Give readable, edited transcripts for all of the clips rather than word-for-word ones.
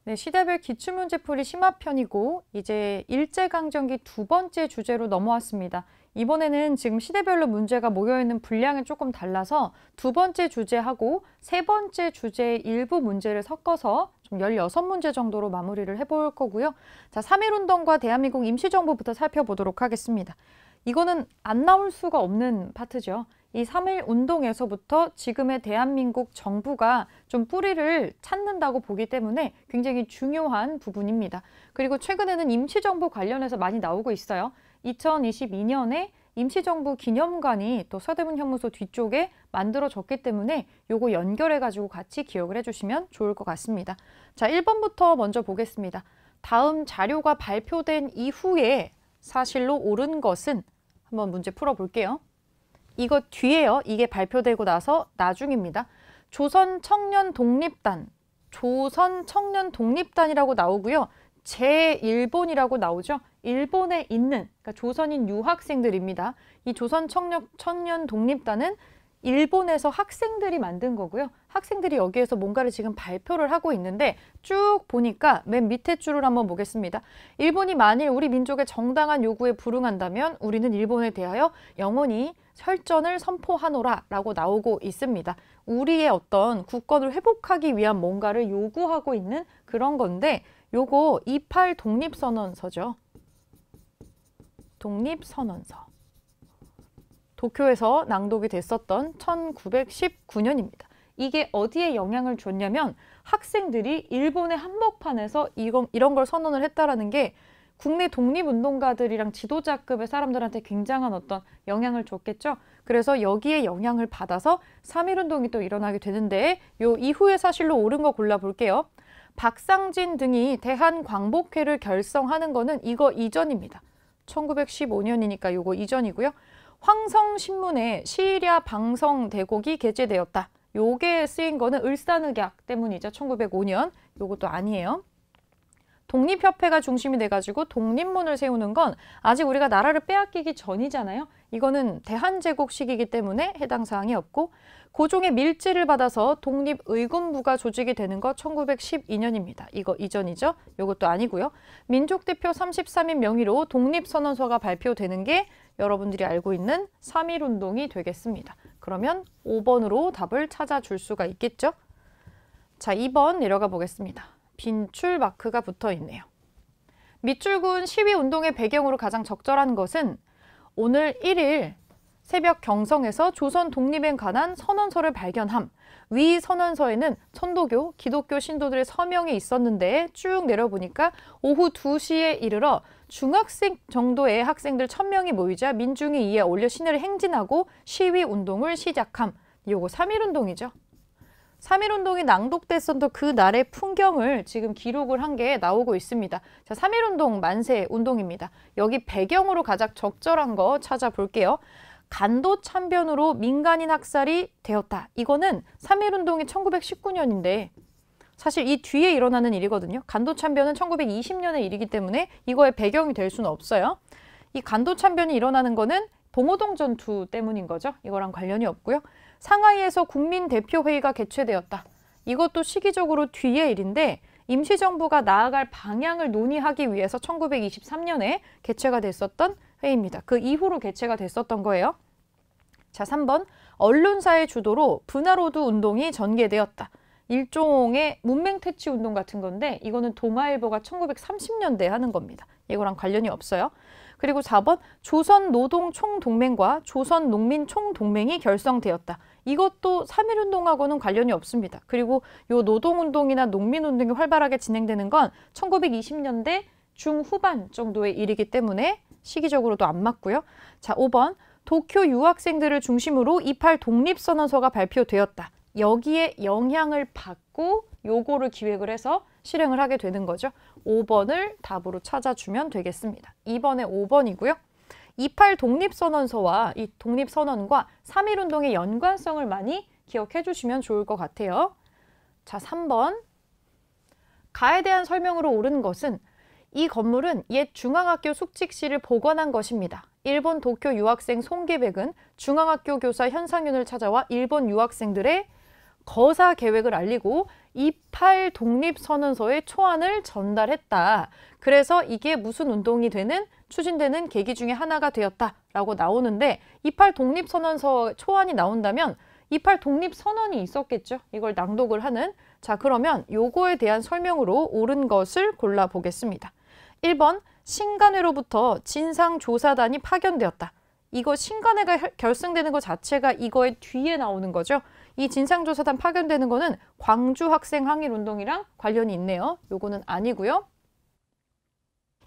네, 시대별 기출문제풀이 심화편이고 이제 일제강점기 두 번째 주제로 넘어왔습니다. 이번에는 지금 시대별로 문제가 모여있는 분량이 조금 달라서 두 번째 주제하고 세 번째 주제의 일부 문제를 섞어서 좀 16문제 정도로 마무리를 해볼 거고요. 자, 3.1운동과 대한민국 임시정부부터 살펴보도록 하겠습니다. 이거는 안 나올 수가 없는 파트죠. 이 3.1운동에서부터 지금의 대한민국 정부가 좀 뿌리를 찾는다고 보기 때문에 굉장히 중요한 부분입니다. 그리고 최근에는 임시정부 관련해서 많이 나오고 있어요. 2022년에 임시정부 기념관이 또 서대문 형무소 뒤쪽에 만들어졌기 때문에 요거 연결해가지고 같이 기억을 해주시면 좋을 것 같습니다. 자, 1번부터 먼저 보겠습니다. 다음 자료가 발표된 이후에 사실로 옳은 것은 한번 문제 풀어볼게요. 이거 뒤에요. 이게 발표되고 나서 나중입니다. 조선청년독립단, 조선청년독립단이라고 나오고요. 제1본이라고 나오죠. 일본에 있는, 그러니까 조선인 유학생들입니다. 이 조선청년독립단은 일본에서 학생들이 만든 거고요. 학생들이 여기에서 뭔가를 지금 발표를 하고 있는데 쭉 보니까 맨 밑에 줄을 한번 보겠습니다. 일본이 만일 우리 민족의 정당한 요구에 불응한다면 우리는 일본에 대하여 영원히 혈전을 선포하노라 라고 나오고 있습니다. 우리의 어떤 국권을 회복하기 위한 뭔가를 요구하고 있는 그런 건데 요거 28 독립선언서죠. 독립선언서. 도쿄에서 낭독이 됐었던 1919년입니다. 이게 어디에 영향을 줬냐면 학생들이 일본의 한복판에서 이런 걸 선언을 했다라는 게 국내 독립운동가들이랑 지도자급의 사람들한테 굉장한 어떤 영향을 줬겠죠. 그래서 여기에 영향을 받아서 3.1운동이 또 일어나게 되는데 요 이후의 사실로 옳은 거 골라볼게요. 박상진 등이 대한광복회를 결성하는 거는 이거 이전입니다. 1915년이니까 요거 이전이고요. 황성신문에 시일야 방성대곡이 게재되었다. 요게 쓰인 거는 을사늑약 때문이죠. 1905년. 요것도 아니에요. 독립협회가 중심이 돼가지고 독립문을 세우는 건 아직 우리가 나라를 빼앗기기 전이잖아요. 이거는 대한제국 시기이기 때문에 해당 사항이 없고 고종의 밀지를 받아서 독립의군부가 조직이 되는 거 1912년입니다. 이거 이전이죠. 이것도 아니고요. 민족대표 33인 명의로 독립선언서가 발표되는 게 여러분들이 알고 있는 3.1운동이 되겠습니다. 그러면 5번으로 답을 찾아줄 수가 있겠죠. 자, 2번 내려가 보겠습니다. 빈출 마크가 붙어 있네요. 밑줄군 시위운동의 배경으로 가장 적절한 것은 오늘 1일 새벽 경성에서 조선 독립에 관한 선언서를 발견함. 위 선언서에는 천도교, 기독교 신도들의 서명이 있었는데 쭉 내려보니까 오후 2시에 이르러 중학생 정도의 학생들 1000명이 모이자 민중이 이에 올려 시내를 행진하고 시위운동을 시작함. 요거 3.1운동이죠. 3.1운동이 낭독됐었던 그 날의 풍경을 지금 기록을 한 게 나오고 있습니다. 자, 3.1운동 만세 운동입니다. 여기 배경으로 가장 적절한 거 찾아볼게요. 간도 참변으로 민간인 학살이 되었다. 이거는 3.1운동이 1919년인데 사실 이 뒤에 일어나는 일이거든요. 간도 참변은 1920년의 일이기 때문에 이거의 배경이 될 수는 없어요. 이 간도 참변이 일어나는 거는 봉오동 전투 때문인 거죠. 이거랑 관련이 없고요. 상하이에서 국민대표회의가 개최되었다. 이것도 시기적으로 뒤의 일인데 임시정부가 나아갈 방향을 논의하기 위해서 1923년에 개최가 됐었던 회의입니다. 그 이후로 개최가 됐었던 거예요. 자, 3번 언론사의 주도로 분화로드 운동이 전개되었다. 일종의 문맹퇴치 운동 같은 건데 이거는 동아일보가 1930년대에 하는 겁니다. 이거랑 관련이 없어요. 그리고 4번 조선노동총동맹과 조선농민총동맹이 결성되었다. 이것도 3.1운동하고는 관련이 없습니다. 그리고 이 노동운동이나 농민운동이 활발하게 진행되는 건 1920년대 중후반 정도의 일이기 때문에 시기적으로도 안 맞고요. 자, 5번 도쿄 유학생들을 중심으로 28 독립선언서가 발표되었다. 여기에 영향을 받고 요거를 기획을 해서 실행을 하게 되는 거죠. 5번을 답으로 찾아주면 되겠습니다. 2번에 5번이고요. 28 독립선언서와 이 독립선언과 3.1운동의 연관성을 많이 기억해 주시면 좋을 것 같아요. 자, 3번. 가에 대한 설명으로 옳은 것은 이 건물은 옛 중앙학교 숙직실을 복원한 것입니다. 일본 도쿄 유학생 송계백은 중앙학교 교사 현상윤을 찾아와 일본 유학생들의 거사 계획을 알리고 28 독립선언서의 초안을 전달했다. 그래서 이게 무슨 운동이 추진되는 계기 중에 하나가 되었다라고 나오는데 28 독립선언서 초안이 나온다면 28 독립선언이 있었겠죠. 이걸 낭독을 하는. 자, 그러면 요거에 대한 설명으로 옳은 것을 골라보겠습니다. 1번, 신간회로부터 진상조사단이 파견되었다. 이거 신간회가 결성되는 것 자체가 이거의 뒤에 나오는 거죠. 이 진상조사단 파견되는 거는 광주 학생 항일운동이랑 관련이 있네요. 요거는 아니고요.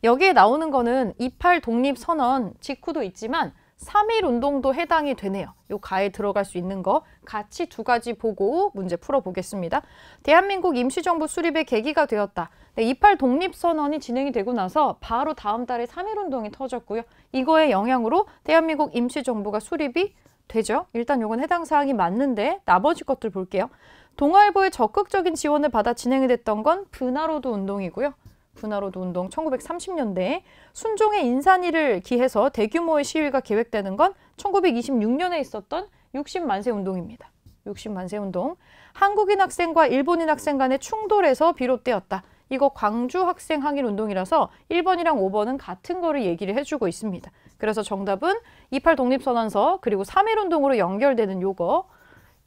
여기에 나오는 거는 28 독립선언 직후도 있지만 3.1운동도 해당이 되네요. 요 가에 들어갈 수 있는 거 같이 두 가지 보고 문제 풀어보겠습니다. 대한민국 임시정부 수립의 계기가 되었다. 네, 28 독립선언이 진행이 되고 나서 바로 다음 달에 3.1운동이 터졌고요. 이거의 영향으로 대한민국 임시정부가 수립이 되죠. 일단 요건 해당 사항이 맞는데 나머지 것들 볼게요. 동아일보의 적극적인 지원을 받아 진행이 됐던 건 분화로드 운동이고요. 분화로드 운동 1930년대에 순종의 인산위를 기해서 대규모의 시위가 계획되는 건 1926년에 있었던 60만세 운동입니다. 60만세 운동. 한국인 학생과 일본인 학생 간의 충돌에서 비롯되었다. 이거 광주 학생 항일 운동이라서 1번이랑 5번은 같은 거를 얘기를 해주고 있습니다. 그래서 정답은 28 독립선언서 그리고 3.1운동으로 연결되는 요거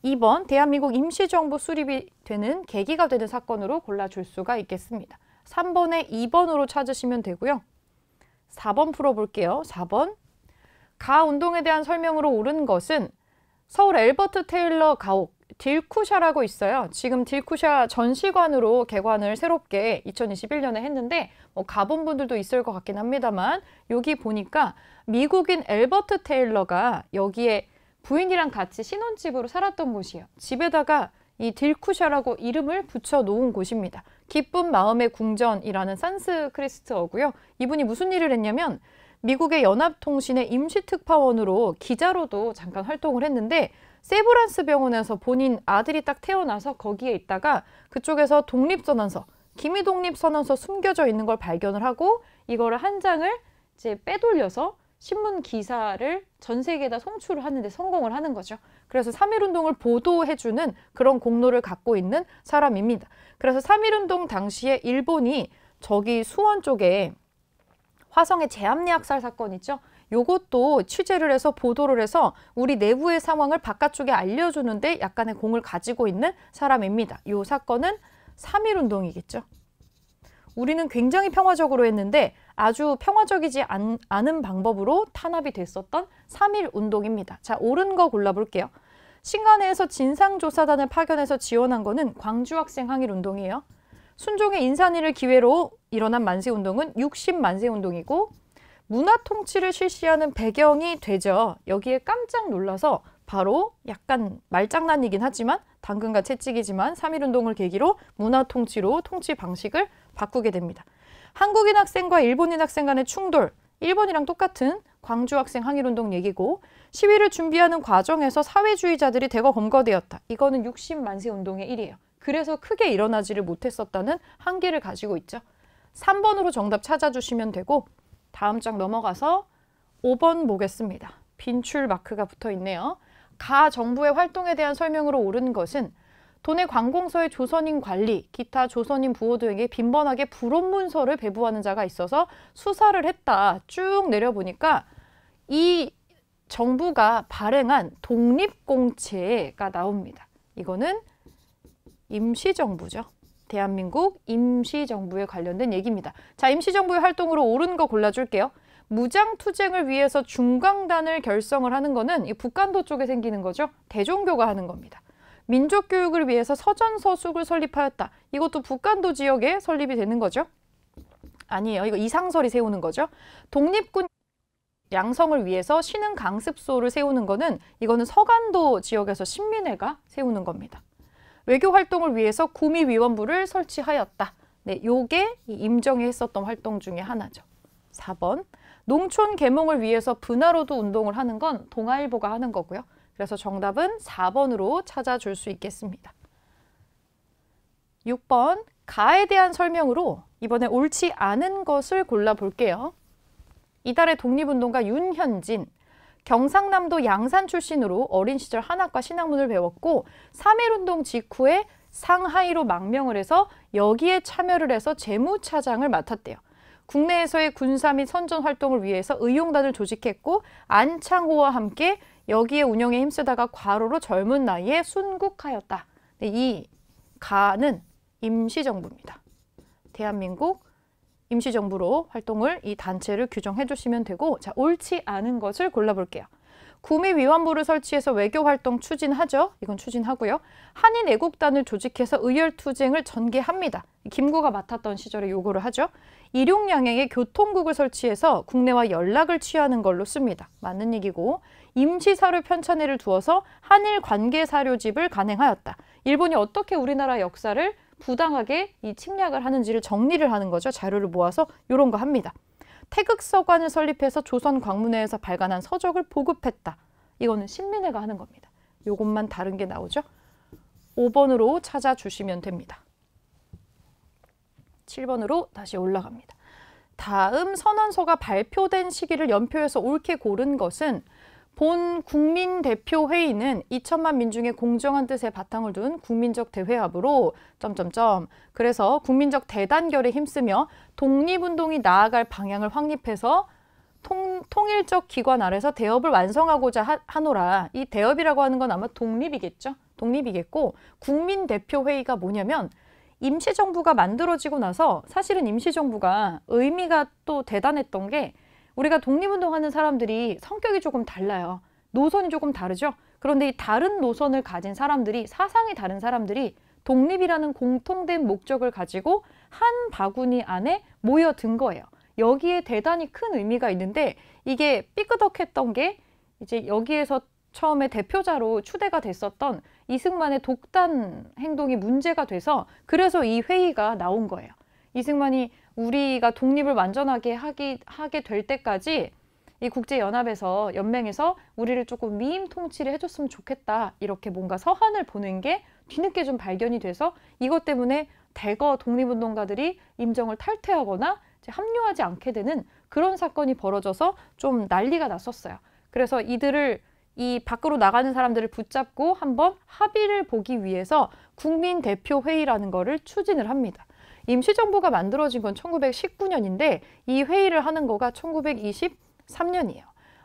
2번 대한민국 임시정부 수립이 되는 계기가 되는 사건으로 골라줄 수가 있겠습니다. 3번에 2번으로 찾으시면 되고요. 4번 풀어볼게요. 4번. 가 운동에 대한 설명으로 옳은 것은 서울 엘버트 테일러 가옥 딜쿠샤라고 있어요. 지금 딜쿠샤 전시관으로 개관을 새롭게 2021년에 했는데 가본 분들도 있을 것 같긴 합니다만 여기 보니까 미국인 엘버트 테일러가 여기에 부인이랑 같이 신혼집으로 살았던 곳이에요. 집에다가 이 딜쿠샤라고 이름을 붙여 놓은 곳입니다. 기쁜 마음의 궁전이라는 산스크리트어고요. 이분이 무슨 일을 했냐면 미국의 연합통신의 임시특파원으로 기자로도 잠깐 활동을 했는데 세브란스 병원에서 본인 아들이 딱 태어나서 거기에 있다가 그쪽에서 독립선언서, 기미독립선언서 숨겨져 있는 걸 발견을 하고 이거를 한 장을 이제 빼돌려서 신문 기사를 전 세계에다 송출을 하는데 성공을 하는 거죠. 그래서 3.1운동을 보도해주는 그런 공로를 갖고 있는 사람입니다. 그래서 3.1운동 당시에 일본이 저기 수원 쪽에 화성의 제압리학살 사건 있죠? 요것도 취재를 해서 보도를 해서 우리 내부의 상황을 바깥쪽에 알려주는데 약간의 공을 가지고 있는 사람입니다. 요 사건은 3.1운동이겠죠. 우리는 굉장히 평화적으로 했는데 아주 평화적이지 않은 방법으로 탄압이 됐었던 3.1운동입니다. 자, 옳은 거 골라볼게요. 신간회에서 진상조사단을 파견해서 지원한 거는 광주학생 항일운동이에요. 순종의 인산위를 기회로 일어난 만세운동은 60만세운동이고 문화통치를 실시하는 배경이 되죠. 여기에 깜짝 놀라서 바로 약간 말장난이긴 하지만 당근과 채찍이지만 3.1운동을 계기로 문화통치로 통치 방식을 바꾸게 됩니다. 한국인 학생과 일본인 학생 간의 충돌, 일본이랑 똑같은 광주학생 항일운동 얘기고 시위를 준비하는 과정에서 사회주의자들이 대거 검거되었다. 이거는 60만세 운동의 일이에요. 그래서 크게 일어나지를 못했었다는 한계를 가지고 있죠. 3번으로 정답 찾아주시면 되고 다음 장 넘어가서 5번 보겠습니다. 빈출 마크가 붙어 있네요. 가 정부의 활동에 대한 설명으로 옳은 것은 도내 관공서의 조선인 관리, 기타 조선인 부호들에게 빈번하게 불온문서를 배부하는 자가 있어서 수사를 했다. 쭉 내려보니까 이 정부가 발행한 독립공채가 나옵니다. 이거는 임시정부죠. 대한민국 임시정부에 관련된 얘기입니다. 자, 임시정부의 활동으로 옳은 거 골라줄게요. 무장투쟁을 위해서 중강단을 결성을 하는 거는 이 북간도 쪽에 생기는 거죠. 대종교가 하는 겁니다. 민족교육을 위해서 서전서숙을 설립하였다. 이것도 북간도 지역에 설립이 되는 거죠. 아니에요. 이거 이상설이 세우는 거죠. 독립군 양성을 위해서 신흥 강습소를 세우는 거는 이거는 서간도 지역에서 신민회가 세우는 겁니다. 외교 활동을 위해서 구미위원부를 설치하였다. 네, 요게 임정이 했었던 활동 중에 하나죠. 4번. 농촌 계몽을 위해서 분화로드 운동을 하는 건 동아일보가 하는 거고요. 그래서 정답은 4번으로 찾아줄 수 있겠습니다. 6번. 가에 대한 설명으로 이번에 옳지 않은 것을 골라볼게요. 이달의 독립운동가 윤현진. 경상남도 양산 출신으로 어린 시절 한학과 신학문을 배웠고 3.1운동 직후에 상하이로 망명을 해서 여기에 참여를 해서 재무차장을 맡았대요. 국내에서의 군사 및 선전 활동을 위해서 의용단을 조직했고 안창호와 함께 여기에 운영에 힘쓰다가 과로로 젊은 나이에 순국하였다. 이 가는 임시정부입니다. 대한민국 임시정부로 활동을 이 단체를 규정해 주시면 되고, 자, 옳지 않은 것을 골라볼게요. 구미위원부를 설치해서 외교활동 추진하죠. 이건 추진하고요. 한인 애국단을 조직해서 의열투쟁을 전개합니다. 김구가 맡았던 시절에 요거를 하죠. 일용양행에 교통국을 설치해서 국내와 연락을 취하는 걸로 씁니다. 맞는 얘기고, 임시사료 편찬회를 두어서 한일 관계사료집을 간행하였다. 일본이 어떻게 우리나라 역사를 부당하게 이 침략을 하는지를 정리를 하는 거죠. 자료를 모아서 이런 거 합니다. 태극서관을 설립해서 조선광문회에서 발간한 서적을 보급했다. 이거는 신민회가 하는 겁니다. 요것만 다른 게 나오죠. 5번으로 찾아주시면 됩니다. 7번으로 다시 올라갑니다. 다음 선언서가 발표된 시기를 연표해서 옳게 고른 것은 본 국민대표회의는 2천만 민중의 공정한 뜻에 바탕을 둔 국민적 대회합으로 그래서 국민적 대단결에 힘쓰며 독립운동이 나아갈 방향을 확립해서 통일적 기관 아래서 대업을 완성하고자 하노라. 이 대업이라고 하는 건 아마 독립이겠죠. 독립이겠고, 국민대표회의가 뭐냐면 임시정부가 만들어지고 나서 사실은 임시정부가 의미가 또 대단했던 게, 우리가 독립운동하는 사람들이 성격이 조금 달라요. 노선이 조금 다르죠. 그런데 이 다른 노선을 가진 사람들이, 사상이 다른 사람들이 독립이라는 공통된 목적을 가지고 한 바구니 안에 모여든 거예요. 여기에 대단히 큰 의미가 있는데, 이게 삐끄덕했던 게 이제 여기에서 처음에 대표자로 추대가 됐었던 이승만의 독단 행동이 문제가 돼서, 그래서 이 회의가 나온 거예요. 이승만이 우리가 독립을 완전하게 하게 될 때까지 이 국제연합에서, 연맹에서 우리를 조금 미임 통치를 해줬으면 좋겠다. 이렇게 뭔가 서한을 보낸 게 뒤늦게 좀 발견이 돼서 이것 때문에 대거 독립운동가들이 임정을 탈퇴하거나 이제 합류하지 않게 되는 그런 사건이 벌어져서 좀 난리가 났었어요. 그래서 이 밖으로 나가는 사람들을 붙잡고 한번 합의를 보기 위해서 국민대표회의라는 거를 추진을 합니다. 임시정부가 만들어진 건 1919년인데 이 회의를 하는 거가 1923년이에요.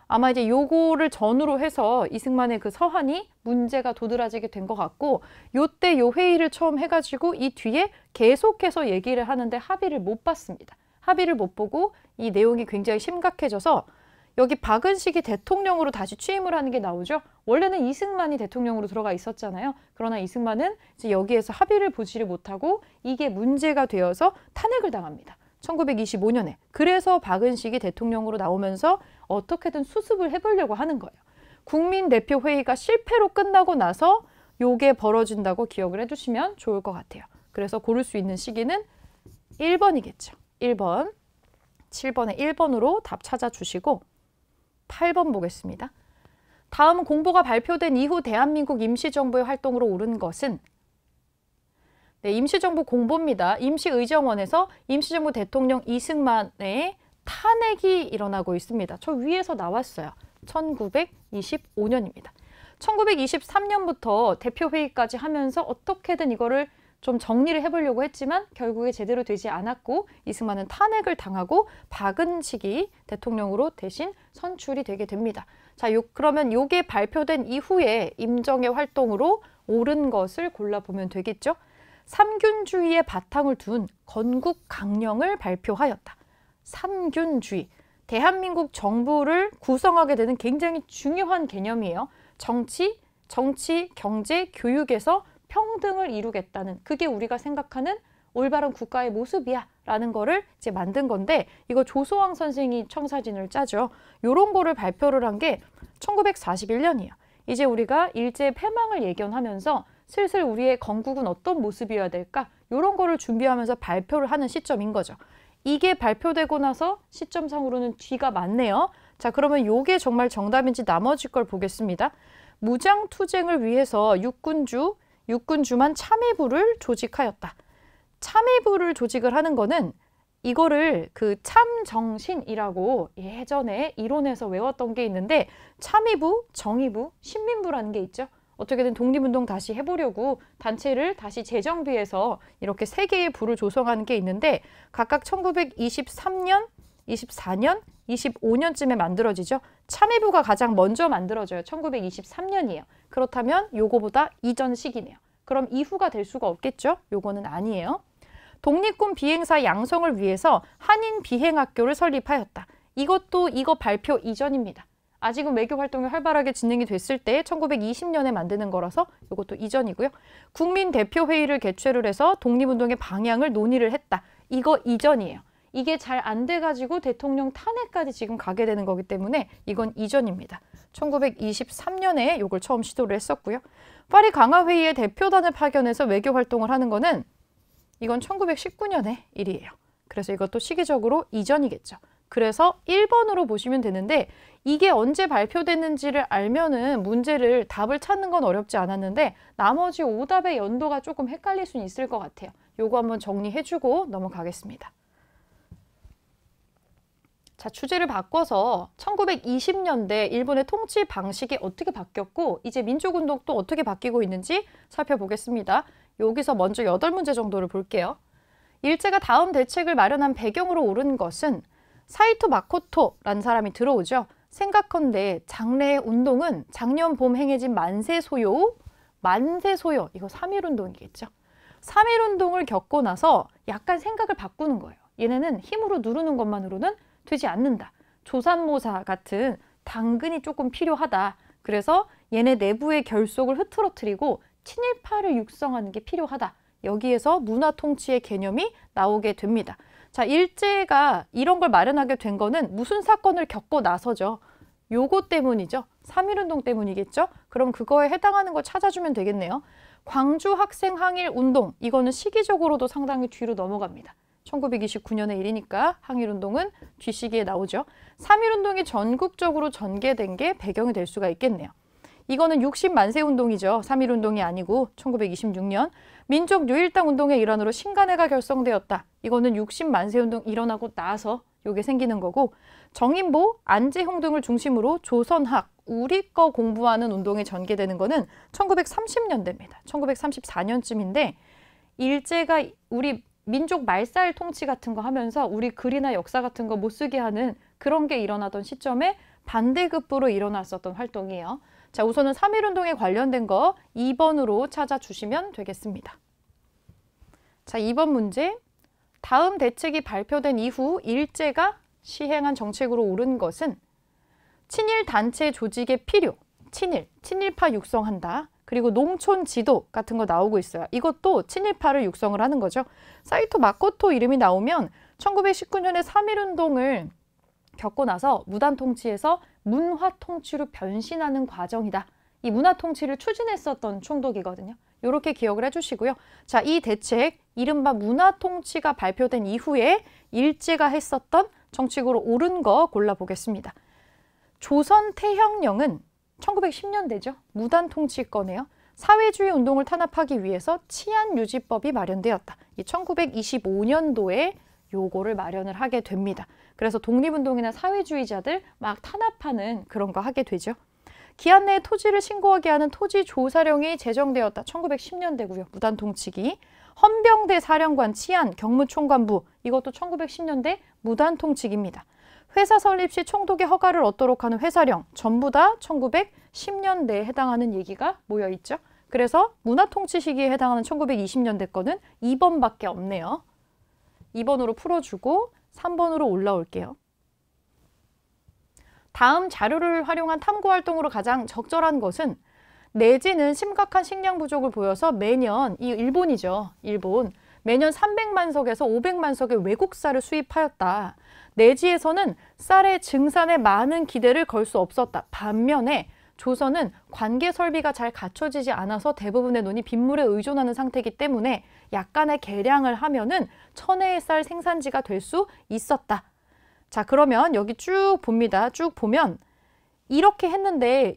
아마 이제 요거를 전후로 해서 이승만의 그 서한이 문제가 도드라지게 된 것 같고, 요때 요 회의를 처음 해가지고 이 뒤에 계속해서 얘기를 하는데 합의를 못 봤습니다. 합의를 못 보고 이 내용이 굉장히 심각해져서 여기 박은식이 대통령으로 다시 취임을 하는 게 나오죠. 원래는 이승만이 대통령으로 들어가 있었잖아요. 그러나 이승만은 이제 여기에서 합의를 보지를 못하고 이게 문제가 되어서 탄핵을 당합니다. 1925년에. 그래서 박은식이 대통령으로 나오면서 어떻게든 수습을 해보려고 하는 거예요. 국민대표회의가 실패로 끝나고 나서 요게 벌어진다고 기억을 해주시면 좋을 것 같아요. 그래서 고를 수 있는 시기는 1번이겠죠. 1번. 7번에 1번으로 답 찾아주시고 8번 보겠습니다. 다음 공보가 발표된 이후 대한민국 임시정부의 활동으로 오른 것은, 네, 임시정부 공보입니다. 임시의정원에서 임시정부 대통령 이승만의 탄핵이 일어나고 있습니다. 저 위에서 나왔어요. 1925년입니다. 1923년부터 대표회의까지 하면서 어떻게든 이거를 좀 정리를 해보려고 했지만 결국에 제대로 되지 않았고 이승만은 탄핵을 당하고 박은식이 대통령으로 대신 선출이 되게 됩니다. 자, 그러면 요게 발표된 이후에 임정의 활동으로 옳은 것을 골라보면 되겠죠. 삼균주의의 바탕을 둔 건국 강령을 발표하였다. 삼균주의. 대한민국 정부를 구성하게 되는 굉장히 중요한 개념이에요. 정치, 경제, 교육에서 평등을 이루겠다는, 그게 우리가 생각하는 올바른 국가의 모습이야 라는 거를 이제 만든 건데, 이거 조소왕 선생이 청사진을 짜죠. 요런 거를 발표를 한 게 1941년이에요. 이제 우리가 일제 패망을 예견하면서 슬슬 우리의 건국은 어떤 모습이어야 될까? 요런 거를 준비하면서 발표를 하는 시점인 거죠. 이게 발표되고 나서 시점상으로는 뒤가 많네요. 자, 그러면 요게 정말 정답인지 나머지 걸 보겠습니다. 무장투쟁을 위해서 육군주만 참의부를 조직하였다. 참의부를 조직을 하는 거는 이거를 그 참정신이라고 예전에 이론에서 외웠던 게 있는데 참의부, 정의부, 신민부라는 게 있죠. 어떻게든 독립운동 다시 해보려고 단체를 다시 재정비해서 이렇게 세 개의 부를 조성하는 게 있는데 각각 1923년, 24년, 25년쯤에 만들어지죠. 참의부가 가장 먼저 만들어져요. 1923년이에요. 그렇다면 요거보다 이전 시기네요. 그럼 이후가 될 수가 없겠죠? 요거는 아니에요. 독립군 비행사 양성을 위해서 한인 비행학교를 설립하였다. 이것도 이거 발표 이전입니다. 아직은 외교 활동이 활발하게 진행이 됐을 때 1920년에 만드는 거라서 이것도 이전이고요. 국민대표회의를 개최를 해서 독립운동의 방향을 논의를 했다. 이거 이전이에요. 이게 잘 안 돼가지고 대통령 탄핵까지 지금 가게 되는 거기 때문에 이건 이전입니다. 1923년에 이걸 처음 시도를 했었고요. 파리 강화회의에 대표단을 파견해서 외교 활동을 하는 거는 이건 1919년의 일이에요. 그래서 이것도 시기적으로 이전이겠죠. 그래서 1번으로 보시면 되는데 이게 언제 발표됐는지를 알면은 문제를 답을 찾는 건 어렵지 않았는데 나머지 오답의 연도가 조금 헷갈릴 수는 있을 것 같아요. 요거 한번 정리해주고 넘어가겠습니다. 자, 주제를 바꿔서 1920년대 일본의 통치 방식이 어떻게 바뀌었고 이제 민족운동도 어떻게 바뀌고 있는지 살펴보겠습니다. 여기서 먼저 8문제 정도를 볼게요. 일제가 다음 대책을 마련한 배경으로 오른 것은 사이토 마코토라는 사람이 들어오죠. 생각컨대 장래의 운동은 작년 봄 행해진 만세소요, 이거 3.1운동이겠죠. 3.1운동을 겪고 나서 약간 생각을 바꾸는 거예요. 얘네는 힘으로 누르는 것만으로는 되지 않는다. 조산모사 같은 당근이 조금 필요하다. 그래서 얘네 내부의 결속을 흐트러뜨리고 친일파를 육성하는 게 필요하다. 여기에서 문화통치의 개념이 나오게 됩니다. 자, 일제가 이런 걸 마련하게 된 거는 무슨 사건을 겪고 나서죠. 요거 때문이죠. 3.1운동 때문이겠죠. 그럼 그거에 해당하는 거 찾아주면 되겠네요. 광주 학생 항일 운동, 이거는 시기적으로도 상당히 뒤로 넘어갑니다. 1929년의 일이니까 항일운동은 뒤시기에 나오죠. 3.1운동이 전국적으로 전개된 게 배경이 될 수가 있겠네요. 이거는 60만세운동이죠. 3.1운동이 아니고 1926년 민족유일당 운동의 일환으로 신간회가 결성되었다. 이거는 60만세운동 일어나고 나서 요게 생기는 거고 정인보, 안재홍 등을 중심으로 조선학, 우리 거 공부하는 운동이 전개되는 거는 1930년대입니다. 1934년쯤인데 일제가 우리 민족 말살 통치 같은 거 하면서 우리 글이나 역사 같은 거 못 쓰게 하는 그런 게 일어나던 시점에 반대급부로 일어났었던 활동이에요. 자, 우선은 3.1운동에 관련된 거 2번으로 찾아주시면 되겠습니다. 자, 2번 문제. 다음 대책이 발표된 이후 일제가 시행한 정책으로 옳은 것은 친일 단체 조직의 필요, 친일파 육성한다. 그리고 농촌 지도 같은 거 나오고 있어요. 이것도 친일파를 육성을 하는 거죠. 사이토 마코토 이름이 나오면 1919년에 3.1운동을 겪고 나서 무단 통치에서 문화 통치로 변신하는 과정이다. 이 문화 통치를 추진했었던 총독이거든요. 이렇게 기억을 해주시고요. 자, 이 대책, 이른바 문화 통치가 발표된 이후에 일제가 했었던 정책으로 옳은 거 골라보겠습니다. 조선 태형령은 1910년대죠. 무단 통치권이에요. 사회주의 운동을 탄압하기 위해서 치안유지법이 마련되었다. 이 1925년도에 요거를 마련을 하게 됩니다. 그래서 독립운동이나 사회주의자들 막 탄압하는 그런 거 하게 되죠. 기한 내에 토지를 신고하게 하는 토지조사령이 제정되었다. 1910년대고요. 무단 통치기. 헌병대 사령관 치안 경무총관부 이것도 1910년대 무단 통치기입니다. 회사 설립 시 총독의 허가를 얻도록 하는 회사령 전부 다 1910년대에 해당하는 얘기가 모여 있죠. 그래서 문화통치 시기에 해당하는 1920년대 거는 2번밖에 없네요. 2번으로 풀어주고 3번으로 올라올게요. 다음 자료를 활용한 탐구활동으로 가장 적절한 것은 내지는 심각한 식량 부족을 보여서 매년, 이 일본이죠. 일본. 매년 300만 석에서 500만 석의 외국 쌀을 수입하였다. 내지에서는 쌀의 증산에 많은 기대를 걸 수 없었다. 반면에 조선은 관계 설비가 잘 갖춰지지 않아서 대부분의 논이 빗물에 의존하는 상태이기 때문에 약간의 개량을 하면은 천혜의 쌀 생산지가 될 수 있었다. 자, 그러면 여기 쭉 봅니다. 쭉 보면 이렇게 했는데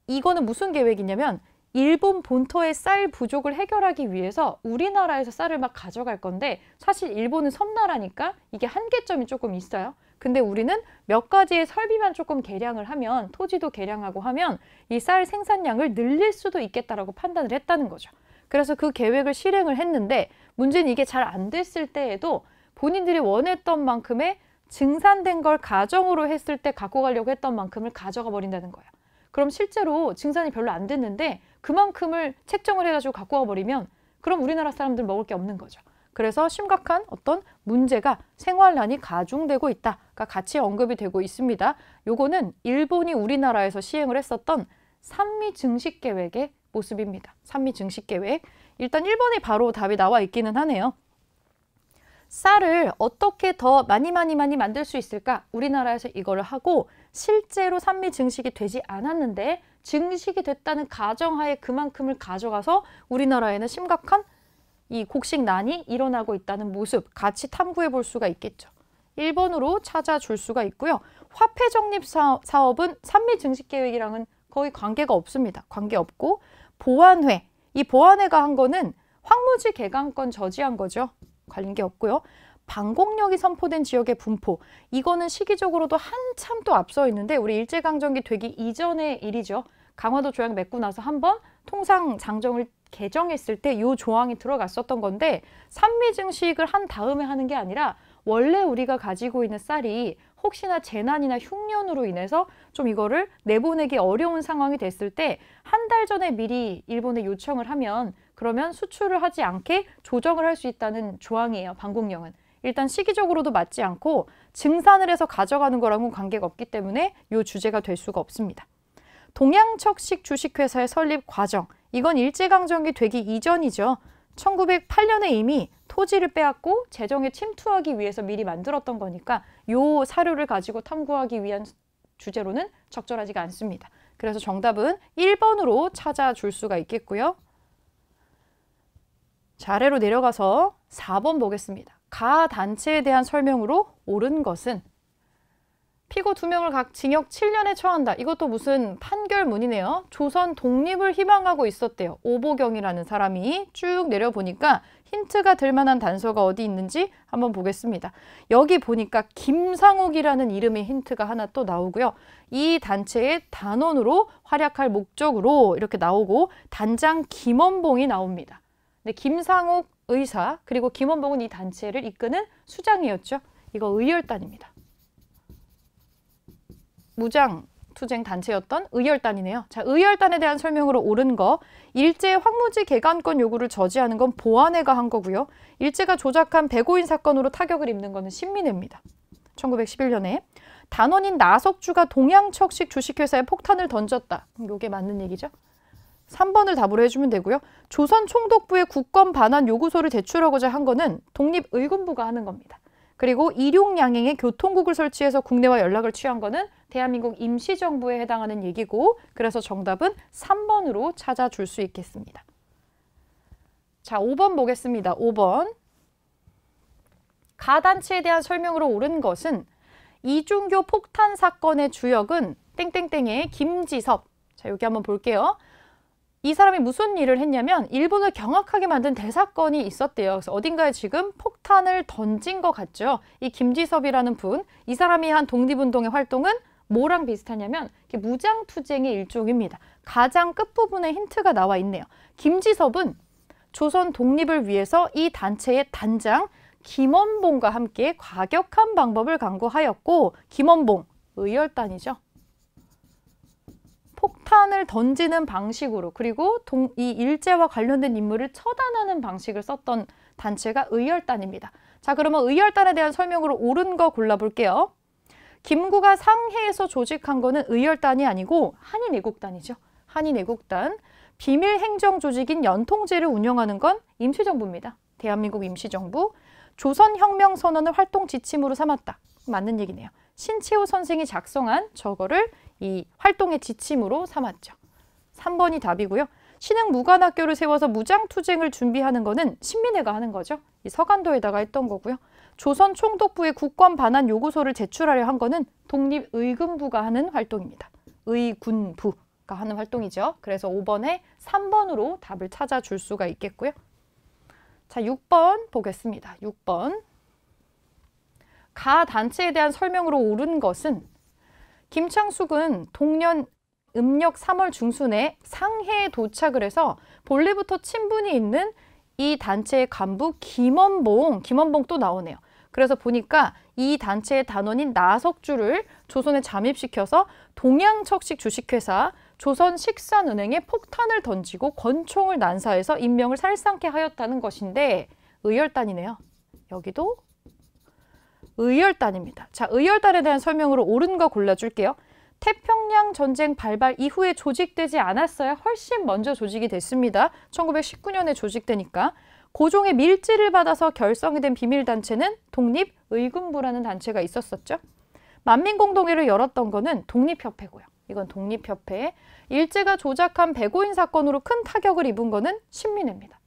이거는 무슨 계획이냐면 일본 본토의 쌀 부족을 해결하기 위해서 우리나라에서 쌀을 막 가져갈 건데 사실 일본은 섬나라니까 이게 한계점이 조금 있어요. 근데 우리는 몇 가지의 설비만 조금 개량을 하면 토지도 개량하고 하면 이 쌀 생산량을 늘릴 수도 있겠다라고 판단을 했다는 거죠. 그래서 그 계획을 실행을 했는데 문제는 이게 잘 안 됐을 때에도 본인들이 원했던 만큼의 증산된 걸 가정으로 했을 때 갖고 가려고 했던 만큼을 가져가 버린다는 거예요. 그럼 실제로 증산이 별로 안 됐는데 그만큼을 책정을 해가지고 갖고 와버리면 그럼 우리나라 사람들 먹을 게 없는 거죠. 그래서 심각한 어떤 문제가 생활난이 가중되고 있다가 같이 언급이 되고 있습니다. 요거는 일본이 우리나라에서 시행을 했었던 산미 증식 계획의 모습입니다. 산미 증식 계획. 일단 일본이 바로 답이 나와 있기는 하네요. 쌀을 어떻게 더 많이 만들 수 있을까? 우리나라에서 이거를 하고 실제로 산미 증식이 되지 않았는데 증식이 됐다는 가정하에 그만큼을 가져가서 우리나라에는 심각한 이 곡식난이 일어나고 있다는 모습 같이 탐구해 볼 수가 있겠죠. 1번으로 찾아줄 수가 있고요. 화폐 적립 사업은 산미 증식 계획이랑은 거의 관계가 없습니다. 관계없고 보안회, 이 보안회가 한 거는 황무지 개강권 저지한 거죠. 관계 없고요. 방공력이 선포된 지역의 분포, 이거는 시기적으로도 한참 또 앞서 있는데 우리 일제강점기 되기 이전의 일이죠. 강화도 조약 맺고 나서 한번 통상 장정을 개정했을 때 이 조항이 들어갔었던 건데 산미 증식을 한 다음에 하는 게 아니라 원래 우리가 가지고 있는 쌀이 혹시나 재난이나 흉년으로 인해서 좀 이거를 내보내기 어려운 상황이 됐을 때 한 달 전에 미리 일본에 요청을 하면 그러면 수출을 하지 않게 조정을 할 수 있다는 조항이에요. 방공령은. 일단 시기적으로도 맞지 않고 증산을 해서 가져가는 거랑은 관계가 없기 때문에 이 주제가 될 수가 없습니다. 동양척식 주식회사의 설립 과정, 이건 일제강점기 되기 이전이죠. 1908년에 이미 토지를 빼앗고 재정에 침투하기 위해서 미리 만들었던 거니까 이 사료를 가지고 탐구하기 위한 주제로는 적절하지가 않습니다. 그래서 정답은 1번으로 찾아줄 수가 있겠고요. 자, 아래로 내려가서 4번 보겠습니다. 가 단체에 대한 설명으로 옳은 것은 피고 2명을 각 징역 7년에 처한다. 이것도 무슨 판결문이네요. 조선 독립을 희망하고 있었대요. 오보경이라는 사람이 쭉 내려보니까 힌트가 될 만한 단서가 어디 있는지 한번 보겠습니다. 여기 보니까 김상욱이라는 이름의 힌트가 하나 또 나오고요. 이 단체의 단원으로 활약할 목적으로 이렇게 나오고 단장 김원봉이 나옵니다. 근데 김상욱 의사 그리고 김원봉은 이 단체를 이끄는 수장이었죠. 이거 의열단입니다. 무장 투쟁 단체였던 의열단이네요. 자, 의열단에 대한 설명으로 옳은 거. 일제의 황무지 개간권 요구를 저지하는 건 보안회가 한 거고요. 일제가 조작한 배고인 사건으로 타격을 입는 거는 신민회입니다. 1911년에. 단원인 나석주가 동양척식 주식회사에 폭탄을 던졌다. 이게 맞는 얘기죠. 3번을 답으로 해주면 되고요. 조선 총독부에 국권 반환 요구서를 제출하고자 한 거는 독립의군부가 하는 겁니다. 그리고 일용양행에 교통국을 설치해서 국내와 연락을 취한 거는 대한민국 임시정부에 해당하는 얘기고 그래서 정답은 3번으로 찾아줄 수 있겠습니다. 자, 5번 보겠습니다. 5번. 가단체에 대한 설명으로 옳은 것은 이중교 폭탄 사건의 주역은 땡땡땡의 김지섭. 자, 여기 한번 볼게요. 이 사람이 무슨 일을 했냐면 일본을 경악하게 만든 대사건이 있었대요. 그래서 어딘가에 지금 폭탄을 던진 것 같죠. 이 김지섭이라는 분, 이 사람이 한 독립운동의 활동은 뭐랑 비슷하냐면 무장투쟁의 일종입니다. 가장 끝부분에 힌트가 나와 있네요. 김지섭은 조선 독립을 위해서 이 단체의 단장 김원봉과 함께 과격한 방법을 강구하였고 김원봉, 의열단이죠. 폭탄을 던지는 방식으로 그리고 이 일제와 관련된 인물을 처단하는 방식을 썼던 단체가 의열단입니다. 자, 그러면 의열단에 대한 설명으로 옳은 거 골라볼게요. 김구가 상해에서 조직한 거는 의열단이 아니고 한인애국단이죠. 한인애국단. 비밀행정조직인 연통제를 운영하는 건 임시정부입니다. 대한민국 임시정부. 조선혁명선언을 활동 지침으로 삼았다. 맞는 얘기네요. 신채호 선생이 작성한 저거를 이 활동의 지침으로 삼았죠. 3번이 답이고요. 신흥무관학교를 세워서 무장투쟁을 준비하는 거는 신민회가 하는 거죠. 이 서간도에다가 했던 거고요. 조선 총독부에 국권 반환 요구서를 제출하려 한 거는 독립의군부가 하는 활동입니다. 의군부. 하는 활동이죠. 그래서 5번에 3번으로 답을 찾아줄 수가 있겠고요. 자, 6번 보겠습니다. 6번. 가 단체에 대한 설명으로 옳은 것은 김창숙은 동년 음력 3월 중순에 상해에 도착을 해서 본래부터 친분이 있는 이 단체의 간부 김원봉 또 나오네요. 그래서 보니까 이 단체의 단원인 나석주를 조선에 잠입시켜서 동양척식 주식회사 조선식산은행에 폭탄을 던지고 권총을 난사해서 인명을 살상케 하였다는 것인데 의열단이네요. 여기도 의열단입니다. 자, 의열단에 대한 설명으로 옳은 거 골라줄게요. 태평양 전쟁 발발 이후에 조직되지 않았어야 훨씬 먼저 조직이 됐습니다. 1919년에 조직되니까. 고종의 밀지를 받아서 결성이 된 비밀단체는 독립의군부라는 단체가 있었었죠. 만민공동회를 열었던 거는 독립협회고요. 이건 독립협회. 일제가 조작한 배고인 사건으로 큰 타격을 입은 거는 신민회입니다.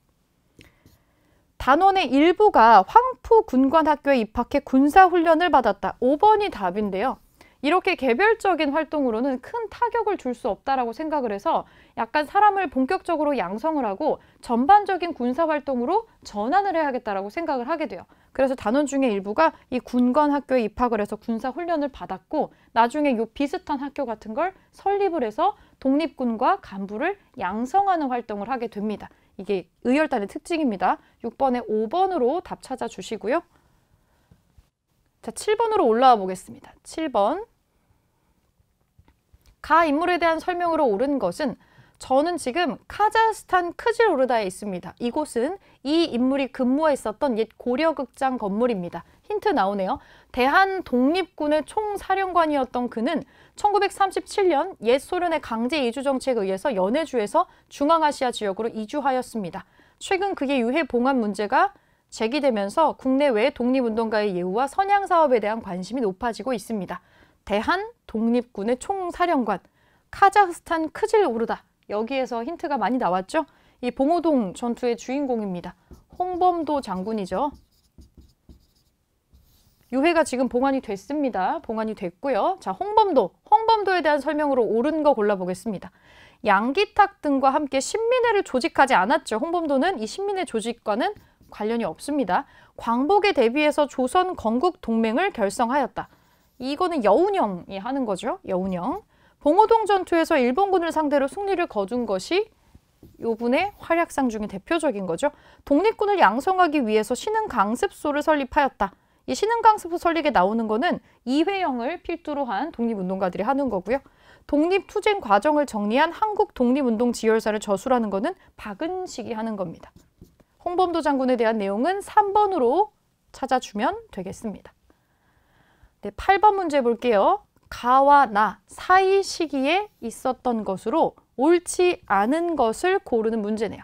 단원의 일부가 황푸군관학교에 입학해 군사훈련을 받았다. 5번이 답인데요. 이렇게 개별적인 활동으로는 큰 타격을 줄 수 없다라고 생각을 해서 약간 사람을 본격적으로 양성을 하고 전반적인 군사활동으로 전환을 해야겠다라고 생각을 하게 돼요. 그래서 단원 중에 일부가 이 군관학교에 입학을 해서 군사훈련을 받았고 나중에 요 비슷한 학교 같은 걸 설립을 해서 독립군과 간부를 양성하는 활동을 하게 됩니다. 이게 의열단의 특징입니다. 6번에 5번으로 답 찾아주시고요. 자, 7번으로 올라와 보겠습니다. 7번. 가 인물에 대한 설명으로 옳은 것은 저는 지금 카자흐스탄 크질오르다에 있습니다. 이곳은 이 인물이 근무했었던 옛 고려극장 건물입니다. 힌트 나오네요. 대한독립군의 총사령관이었던 그는 1937년 옛 소련의 강제 이주 정책에 의해서 연해주에서 중앙아시아 지역으로 이주하였습니다. 최근 그의 유해 봉합 문제가 제기되면서 국내외 독립운동가의 예우와 선양 사업에 대한 관심이 높아지고 있습니다. 대한독립군의 총사령관, 카자흐스탄 크질오르다. 여기에서 힌트가 많이 나왔죠? 이 봉오동 전투의 주인공입니다. 홍범도 장군이죠. 유해가 지금 봉환이 됐습니다. 봉환이 됐고요. 자, 홍범도에 대한 설명으로 옳은 거 골라보겠습니다. 양기탁 등과 함께 신민회를 조직하지 않았죠. 홍범도는 이 신민회 조직과는 관련이 없습니다. 광복에 대비해서 조선 건국 동맹을 결성하였다. 이거는 여운형이 하는 거죠. 여운형. 봉오동 전투에서 일본군을 상대로 승리를 거둔 것이 요분의 활약상 중에 대표적인 거죠. 독립군을 양성하기 위해서 신흥강습소를 설립하였다. 이 신흥강습소 설립에 나오는 거는 이회영을 필두로 한 독립운동가들이 하는 거고요. 독립투쟁 과정을 정리한 한국독립운동지열사를 저술하는 거는 박은식이 하는 겁니다. 홍범도 장군에 대한 내용은 3번으로 찾아주면 되겠습니다. 네, 8번 문제 볼게요. 가와 나 사이 시기에 있었던 것으로 옳지 않은 것을 고르는 문제네요.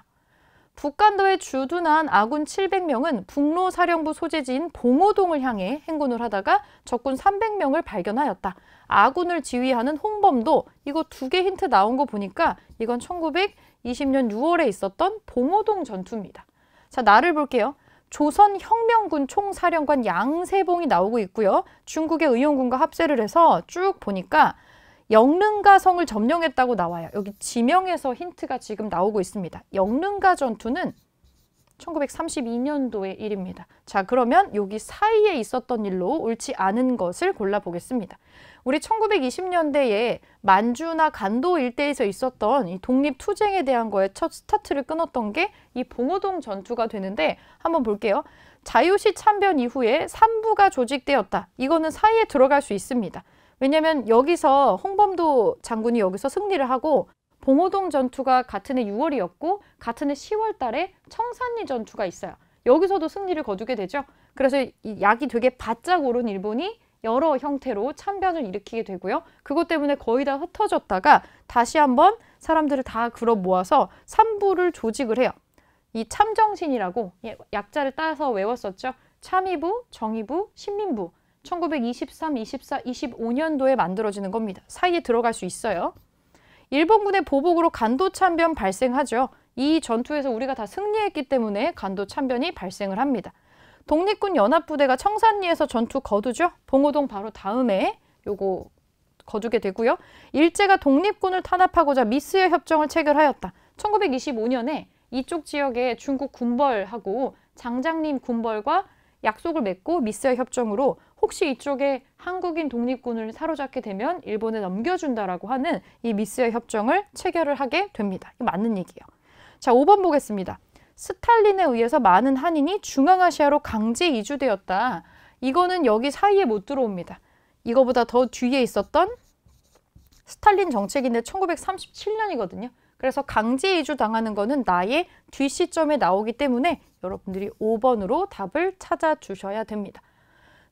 북간도에 주둔한 아군 700명은 북로사령부 소재지인 봉오동을 향해 행군을 하다가 적군 300명을 발견하였다. 아군을 지휘하는 홍범도, 이거 2개 힌트 나온 거 보니까 이건 1920년 6월에 있었던 봉오동 전투입니다. 자, 나를 볼게요. 조선혁명군 총사령관 양세봉이 나오고 있고요. 중국의 의용군과 합세를 해서 쭉 보니까 영릉가 성을 점령했다고 나와요. 여기 지명에서 힌트가 지금 나오고 있습니다. 영릉가 전투는 1932년도의 일입니다. 자, 그러면 여기 사이에 있었던 일로 옳지 않은 것을 골라보겠습니다. 우리 1920년대에 만주나 간도 일대에서 있었던 이 독립투쟁에 대한 거에 첫 스타트를 끊었던 게 이 봉오동 전투가 되는데 한번 볼게요. 자유시 참변 이후에 3부가 조직되었다. 이거는 사이에 들어갈 수 있습니다. 왜냐하면 여기서 홍범도 장군이 여기서 승리를 하고 봉오동 전투가 같은 해 6월이었고 같은 해 10월 달에 청산리 전투가 있어요. 여기서도 승리를 거두게 되죠. 그래서 이 약이 되게 바짝 오른 일본이 여러 형태로 참변을 일으키게 되고요. 그것 때문에 거의 다 흩어졌다가 다시 한번 사람들을 다 끌어 모아서 3부를 조직을 해요. 이 참정신이라고 약자를 따서 외웠었죠. 참의부, 정의부, 신민부. 1923, 24, 25년도에 만들어지는 겁니다. 사이에 들어갈 수 있어요. 일본군의 보복으로 간도 참변 발생하죠. 이 전투에서 우리가 다 승리했기 때문에 간도 참변이 발생을 합니다. 독립군 연합부대가 청산리에서 전투 거두죠. 봉오동 바로 다음에 요거 거두게 되고요. 일제가 독립군을 탄압하고자 미스의 협정을 체결하였다. 1925년에 이쪽 지역에 중국 군벌하고 장장림 군벌과 약속을 맺고 미스의 협정으로 혹시 이쪽에 한국인 독립군을 사로잡게 되면 일본에 넘겨준다라고 하는 이 미스의 협정을 체결을 하게 됩니다. 이거 맞는 얘기예요. 자, 5번 보겠습니다. 스탈린에 의해서 많은 한인이 중앙아시아로 강제 이주되었다. 이거는 여기 사이에 못 들어옵니다. 이거보다 더 뒤에 있었던 스탈린 정책인데 1937년이거든요. 그래서 강제 이주 당하는 거는 나의 뒷 시점에 나오기 때문에 여러분들이 5번으로 답을 찾아주셔야 됩니다.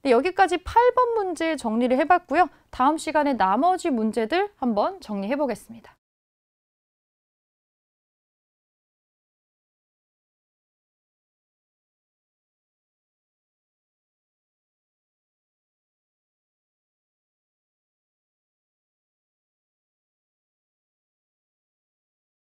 네, 여기까지 8번 문제 정리를 해봤고요. 다음 시간에 나머지 문제들 한번 정리해 보겠습니다.